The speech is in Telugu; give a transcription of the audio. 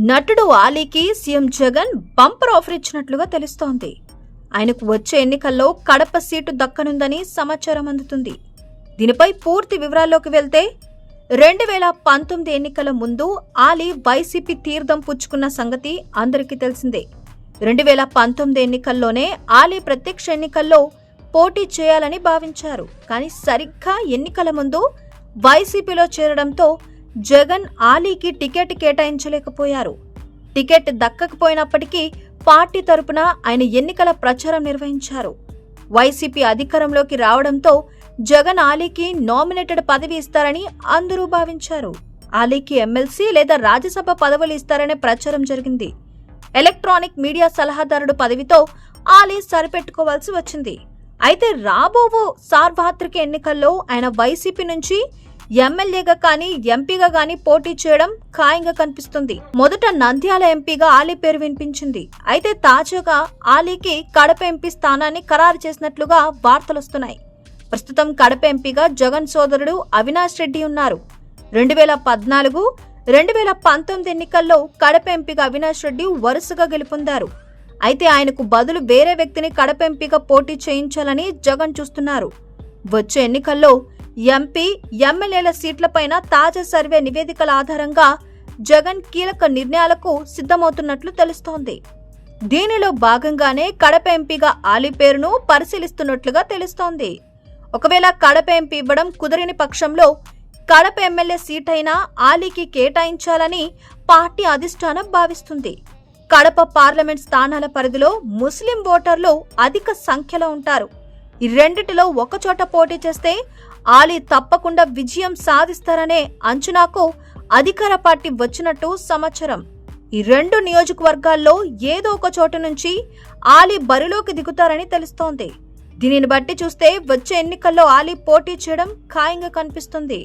నటుడు ఆలీకి సీఎం జగన్ బంపర్ ఆఫర్ ఇచ్చినట్లుగా తెలుస్తోంది. ఆయనకు వచ్చే ఎన్నికల్లో కడప సీటు దక్కనుందని సమాచారం అందుతుంది. దీనిపై పూర్తి వివరాల్లోకి వెళ్తే 2019 ఎన్నికల ముందు ఆలీ వైసీపీ తీర్థం పుచ్చుకున్న సంగతి అందరికీ తెలిసిందే. 2019 ఎన్నికల్లోనే ఆలీ ప్రత్యక్ష ఎన్నికల్లో పోటీ చేయాలని భావించారు. కానీ సరిగ్గా ఎన్నికల ముందు వైసీపీలో చేరడంతో జగన్ ఆలీకి టికెట్ కేటాయించలేకపోయారు. టికెట్ దక్కకపోయినప్పటికీ పార్టీ తరపున ఆయన ఎన్నికల ప్రచారం నిర్వహించారు. వైసీపీ అధికారంలోకి రావడంతో జగన్ ఆలీకి నామినేటెడ్ పదవి ఇస్తారని అందరూ భావించారు. ఆలీకి ఎమ్మెల్సీ లేదా రాజ్యసభ పదవులు ఇస్తారనే ప్రచారం జరిగింది. ఎలక్ట్రానిక్ మీడియా సలహాదారుడు పదవితో ఆలీ సరిపెట్టుకోవాల్సి వచ్చింది. అయితే రాబోవు సార్వత్రిక ఎన్నికల్లో ఆయన వైసీపీ నుంచి ఎమ్మెల్యేగా కానీ ఎంపీగా కానీ పోటీ చేయడం ఖాయంగా కనిపిస్తుంది. మొదట నంద్యాల ఎంపీగా ఆలీ పేరు వినిపించింది. అయితే తాజాగా ఆలీకి కడప ఎంపీ స్థానాన్ని ఖరారు చేసినట్లుగా వార్తలొస్తున్నాయి. ప్రస్తుతం కడప ఎంపీగా జగన్ సోదరుడు అవినాష్ రెడ్డి ఉన్నారు. 2014, 2019 ఎన్నికల్లో కడప ఎంపీగా అవినాష్ రెడ్డి వరుసగా గెలుపొందారు. అయితే ఆయనకు బదులు వేరే వ్యక్తిని కడప ఎంపీగా పోటీ చేయించాలని జగన్ చూస్తున్నారు. వచ్చే ఎన్నికల్లో ఎంపీ, ఎమ్మెల్యేల సీట్లపైన తాజా సర్వే నివేదికల ఆధారంగా జగన్ కీలక నిర్ణయాలకు సిద్ధమవుతున్నట్లు తెలుస్తోంది. దీనిలో భాగంగానే కడప ఎంపీగా ఆలీ పేరును పరిశీలిస్తున్నట్లుగా తెలుస్తోంది. ఒకవేళ కడప ఎంపీ ఇవ్వడం కుదరని పక్షంలో కడప ఎమ్మెల్యే సీట్ అయినా ఆలీకి కేటాయించాలని పార్టీ అధిష్టానం భావిస్తుంది. కడప పార్లమెంట్ స్థానాల పరిధిలో ముస్లిం ఓటర్లు అధిక సంఖ్యలో ఉంటారు. ఈ రెండిటిలో ఒకచోట పోటీ చేస్తే ఆలీ తప్పకుండా విజయం సాధిస్తారనే అంచనాకు అధికార పార్టీ వచ్చినట్టు సమాచారం. ఈ రెండు నియోజకవర్గాల్లో ఏదో ఒక చోట నుంచి ఆలీ బరిలోకి దిగుతారని తెలుస్తోంది. దీనిని బట్టి చూస్తే వచ్చే ఎన్నికల్లో ఆలీ పోటీ చేయడం ఖాయంగా కనిపిస్తుంది.